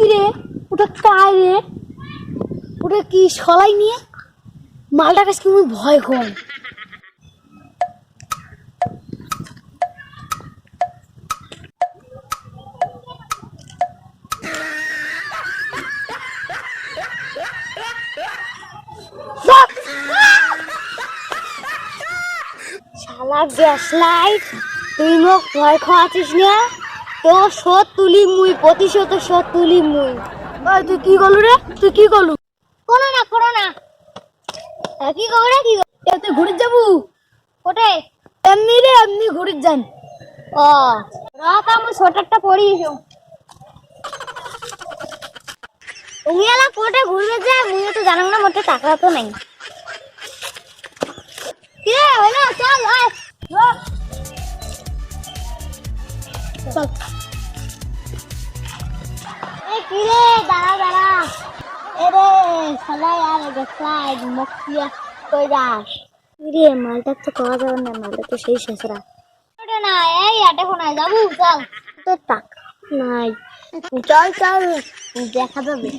কি রে? ওটা কায় রে? ওটা কি সলাই নিয়ে মালটা কাছে কি ভয় কম। শালা গ্যাস লাইট, তুই মোক ভয় খাওয়াছিস না? তো শোধ তুলি মুই, প্রতিশোধ শোধ তুলি মুই। ওই তুই কি করলু রে? তুই কি করলু? কোনো না কোনো না। কি করবো রে? কি তুই ঘুরে যাবো কোটে? এমনি রে, এমনি ঘুরে যান। ও রাত আমি সোয়েটারটা পরিয়েছ। তুমি এলা কোটে ঘুরবে যায়, মুই তো জানাম না, মোটে টাকা তো নাই। কি রে হলো? চল আয় চল। কি রে, দাঁড়া দাঁড়া। এরে শালা यार গেছলাই মুখিয়া কই যাস? রে মালটা তো খাওয়া যাবে না, মালটা তো সেই শেষরা। ওটা না, এই আটে কোনায় যাবো, চল। তো টাকা নাই, চল চল দেখা যাবে।